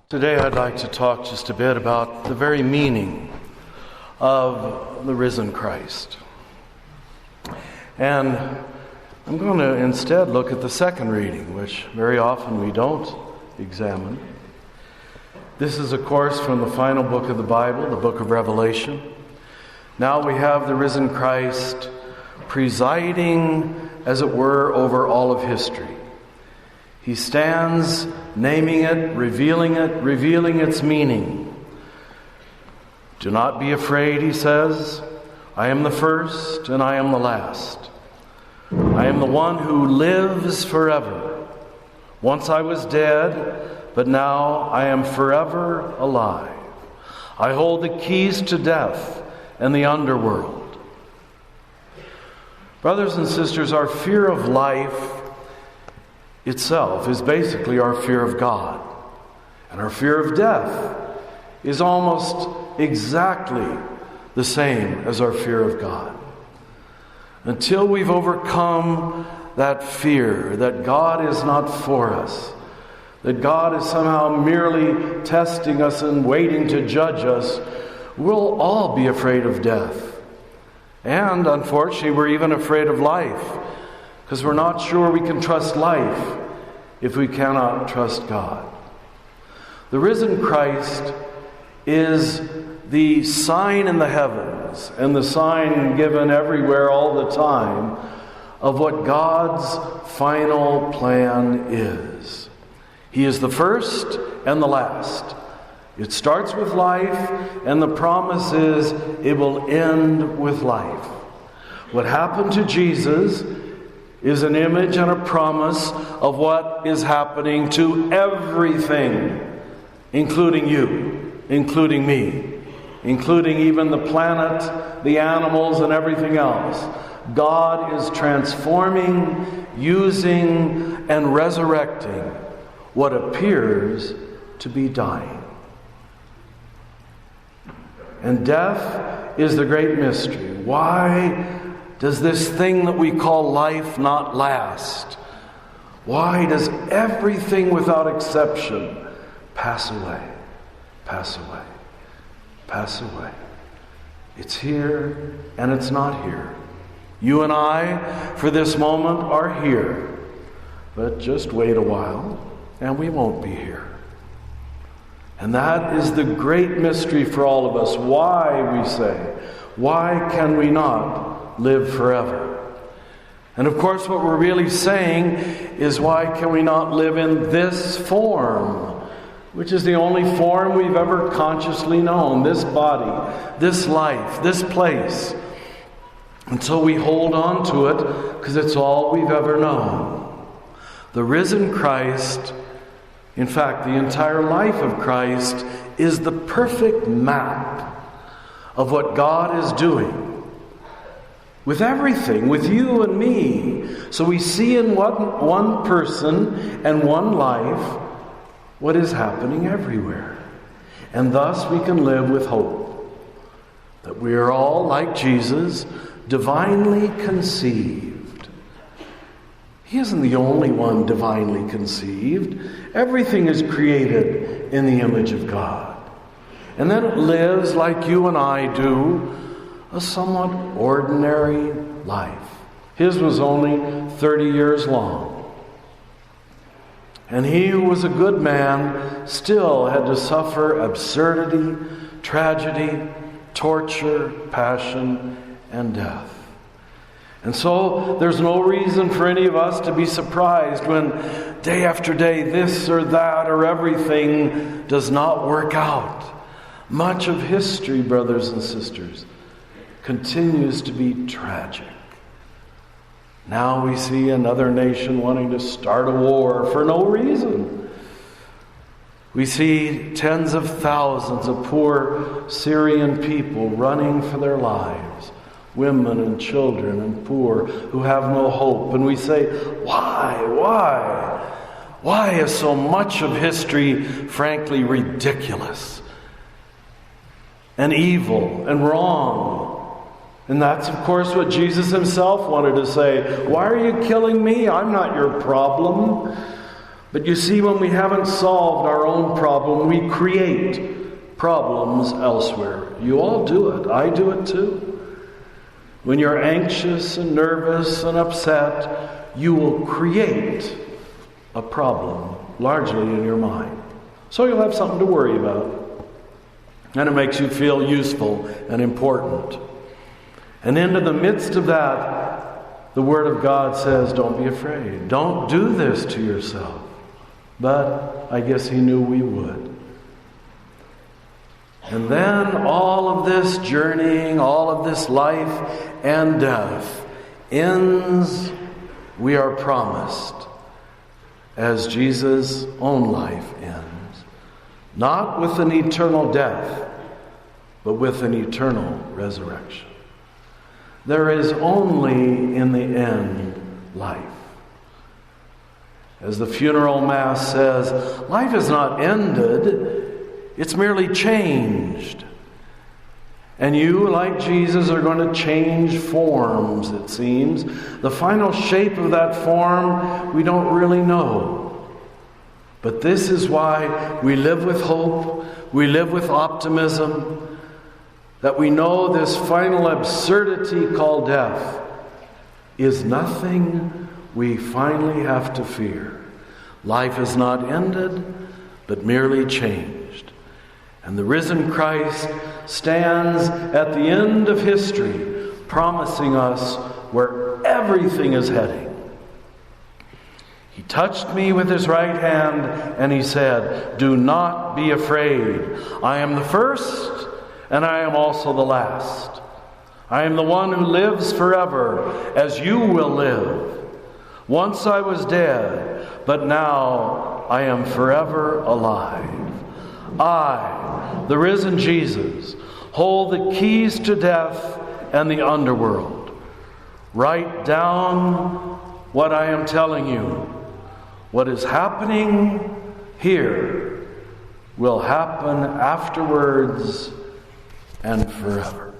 Today I'd like to talk just a bit about the very meaning of the risen Christ. And I'm going to instead look at the second reading, which very often we don't examine. This is, of course, from the final book of the Bible, the book of Revelation. Now we have the risen Christ presiding, as it were, over all of history. He stands naming it, revealing its meaning. Do not be afraid, he says. I am the first and I am the last. I am the one who lives forever. Once I was dead, but now I am forever alive. I hold the keys to death and the underworld. Brothers and sisters, our fear of life itself is basically our fear of God. And our fear of death is almost exactly the same as our fear of God. Until we've overcome that fear that God is not for us, that God is somehow merely testing us and waiting to judge us, we'll all be afraid of death. And unfortunately, we're even afraid of life, because we're not sure we can trust life if we cannot trust God. The risen Christ is the sign in the heavens and the sign given everywhere all the time of what God's final plan is. He is the first and the last. It starts with life, and the promise is it will end with life. What happened to Jesus is an image and a promise of what is happening to everything, including you, including me, including even the planet, the animals, and everything else. God is transforming, using, and resurrecting what appears to be dying. And death is the great mystery. Why does this thing that we call life not last? Why does everything without exception pass away, pass away, pass away? It's here and it's not here. You and I, for this moment, are here. But just wait a while and we won't be here. And that is the great mystery for all of us. Why, we say, why can we not live forever? And of course, what we're really saying is, why can we not live in this form, which is the only form we've ever consciously known, this body, this life, this place, until we hold on to it, because it's all we've ever known. The risen Christ, in fact, the entire life of Christ, is the perfect map of what God is doing with everything, with you and me. So we see in one person and one life what is happening everywhere. And thus we can live with hope that we are all, like Jesus, divinely conceived. He isn't the only one divinely conceived. Everything is created in the image of God. And then it lives, like you and I do, a somewhat ordinary life. His was only 30 years long. And he who was a good man still had to suffer absurdity, tragedy, torture, passion, and death. And so there's no reason for any of us to be surprised when day after day this or that or everything does not work out. Much of history, brothers and sisters, continues to be tragic. Now we see another nation wanting to start a war for no reason. We see tens of thousands of poor Syrian people running for their lives, women and children and poor who have no hope. And we say, why? Why is so much of history, frankly, ridiculous and evil and wrong? And that's, of course, what Jesus himself wanted to say. Why are you killing me? I'm not your problem. But you see, when we haven't solved our own problem, we create problems elsewhere. You all do it. I do it too. When you're anxious and nervous and upset, you will create a problem, largely in your mind. So you'll have something to worry about. And it makes you feel useful and important. And into the midst of that, the Word of God says, don't be afraid. Don't do this to yourself. But I guess He knew we would. And then all of this journeying, all of this life and death ends, we are promised, as Jesus' own life ends. Not with an eternal death, but with an eternal resurrection. There is only in the end life. As the funeral mass says, life is not ended, it's merely changed. And you, like Jesus, are going to change forms, it seems. The final shape of that form, we don't really know. But this is why we live with hope, we live with optimism, that we know this final absurdity called death is nothing we finally have to fear. Life is not ended, but merely changed. And the risen Christ stands at the end of history, promising us where everything is heading. He touched me with His right hand, and He said, "Do not be afraid. I am the first, and I am also the last. I am the one who lives forever, as you will live. Once I was dead, but now I am forever alive. I, the risen Jesus, hold the keys to death and the underworld. Write down what I am telling you. What is happening here will happen afterwards and forever."